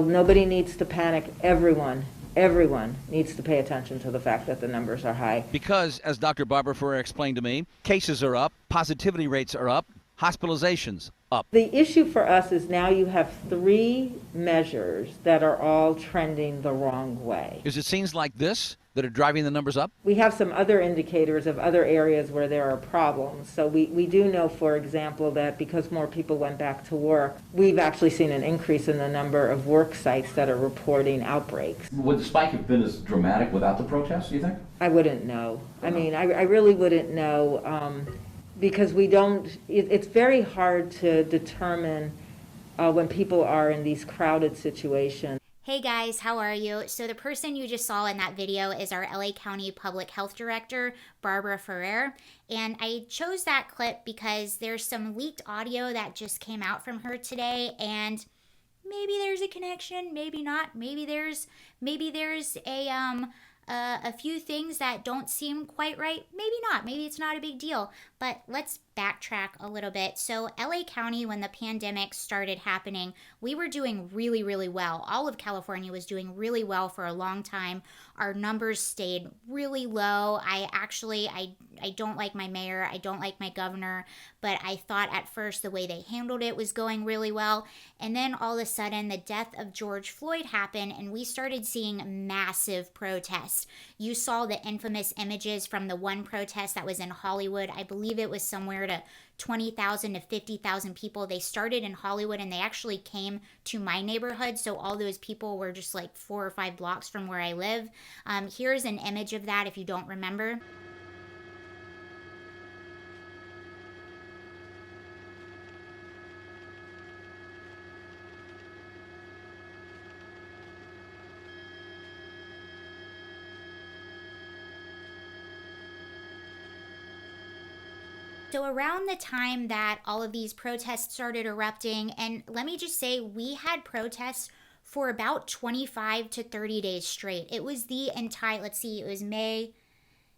Nobody needs to panic. Everyone needs to pay attention to the fact that the numbers are high. Because, as Dr. Barbara Ferrer explained to me, cases are up, positivity rates are up, hospitalizations up. The issue for us is now you have 3 measures that are all trending the wrong way. Is it scenes like this that are driving the numbers up? We have some other indicators of other areas where there are problems. So we do know, for example, that because more people went back to work, we've actually seen an increase in the number of work sites that are reporting outbreaks. Would the spike have been as dramatic without the protests, do you think? I wouldn't know. I mean, I really wouldn't know because we don't, it's very hard to determine when people are in these crowded situations. Hey guys, how are you? So the person you just saw in that video is our LA County Public Health Director, Barbara Ferrer. And I chose that clip because there's some leaked audio that just came out from her today, and maybe there's a connection, maybe not. Maybe there's a few things that don't seem quite right. Maybe not. Maybe it's not a big deal. But let's backtrack a little bit. So LA County, when the pandemic started happening, we were doing really, really well. All of California was doing really well for a long time. Our numbers stayed really low. I don't like my mayor. I don't like my governor. But I thought at first the way they handled it was going really well. And then all of a sudden, the death of George Floyd happened, and we started seeing massive protests. You saw the infamous images from the one protest that was in Hollywood. I believe it was somewhere to 20,000 to 50,000 people. They started in Hollywood and they actually came to my neighborhood. So all those people were just like 4 or 5 blocks from where I live. Here's an image of that if you don't remember. So around the time that all of these protests started erupting, and let me just say, we had protests for about 25 to 30 days straight. It was the entire, it was May.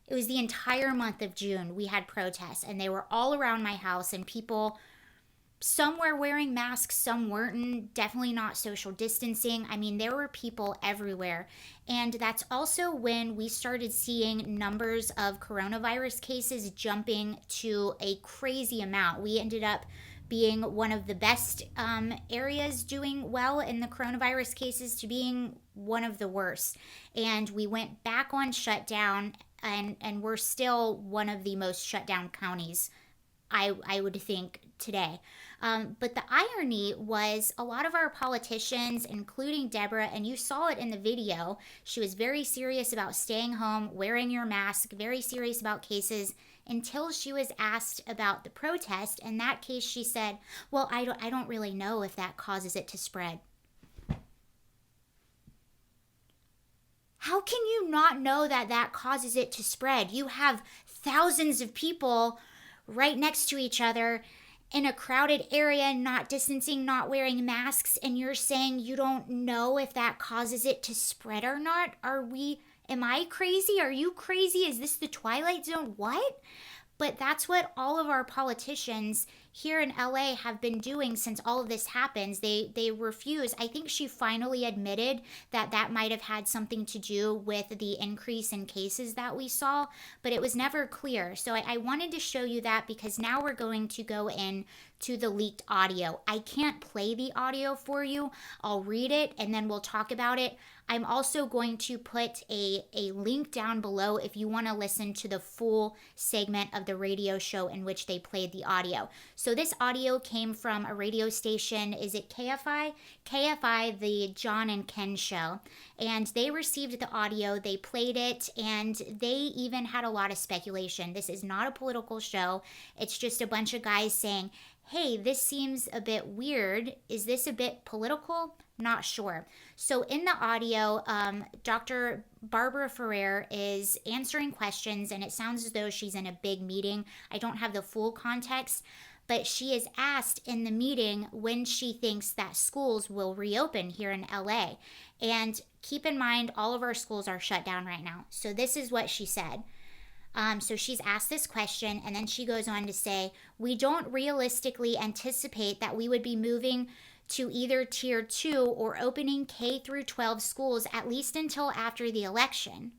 It was the entire month of June we had protests, and they were all around my house, and people, some were wearing masks, some weren't, definitely not social distancing. I mean, there were people everywhere. And that's also when we started seeing numbers of coronavirus cases jumping to a crazy amount. We ended up being one of the best areas doing well in the coronavirus cases to being one of the worst. And we went back on shutdown, and we're still one of the most shut down counties, I would think, today. But the irony was a lot of our politicians, including Deborah, and you saw it in the video, she was very serious about staying home, wearing your mask, very serious about cases, until she was asked about the protest. In that case, she said, well, I don't really know if that causes it to spread. How can you not know that that causes it to spread? You have thousands of people right next to each other in a crowded area, not distancing, not wearing masks, and you're saying you don't know if that causes it to spread or not? Am I crazy? Are you crazy? Is this the Twilight Zone? What? But that's what all of our politicians here in LA have been doing since all of this happens. They refuse. I think she finally admitted that that might have had something to do with the increase in cases that we saw, but it was never clear. So I wanted to show you that because now we're going to go in to the leaked audio. I can't play the audio for you. I'll read it and then we'll talk about it. I'm also going to put a link down below if you want to listen to the full segment of the radio show in which they played the audio. So this audio came from a radio station, is it KFI? KFI, the John and Ken show. And they received the audio, they played it, and they even had a lot of speculation. This is not a political show. It's just a bunch of guys saying, hey, this seems a bit weird. Is this a bit political? Not sure. So in the audio, Dr. Barbara Ferrer is answering questions, and it sounds as though she's in a big meeting. I don't have the full context, but she is asked in the meeting when she thinks that schools will reopen here in LA. And keep in mind, all of our schools are shut down right now. So this is what she said. So she's asked this question, and then she goes on to say, we don't realistically anticipate that we would be moving to either Tier 2 or opening K through 12 schools at least until after the election.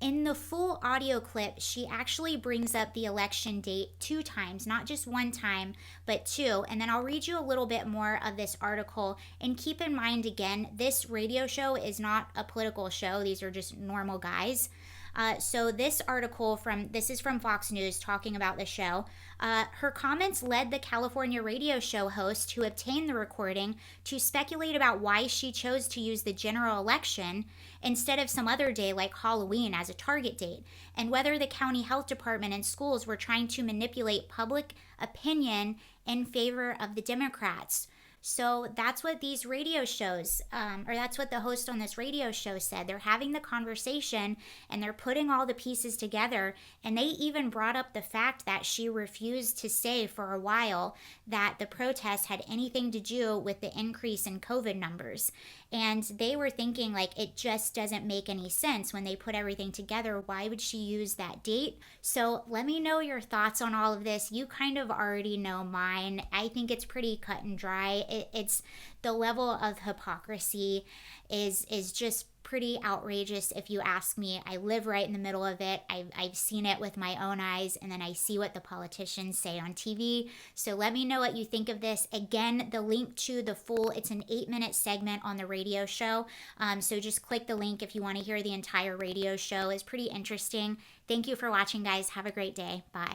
In the full audio clip, she actually brings up the election date 2 times, not just 1 time, but 2. And then I'll read you a little bit more of this article. And keep in mind, again, this radio show is not a political show. These are just normal guys. So this article this is from Fox News talking about the show. Her comments led the California radio show host who obtained the recording to speculate about why she chose to use the general election instead of some other day like Halloween as a target date, and whether the county health department and schools were trying to manipulate public opinion in favor of the Democrats. So that's what these radio shows, or that's what the host on this radio show said. They're having the conversation and they're putting all the pieces together. And they even brought up the fact that she refused to say for a while that the protest had anything to do with the increase in COVID numbers. And they were thinking, like, it just doesn't make any sense when they put everything together. Why would she use that date? So let me know your thoughts on all of this. You kind of already know mine. I think it's pretty cut and dry. It's the level of hypocrisy is just pretty outrageous if you ask me. I live right in the middle of it. I've seen it with my own eyes, and then I see what the politicians say on TV. So let me know what you think of this. Again, the link to the full, it's an 8-minute segment on the radio show. So just click the link if you want to hear the entire radio show. It's pretty interesting. Thank you for watching, guys. Have a great day. Bye.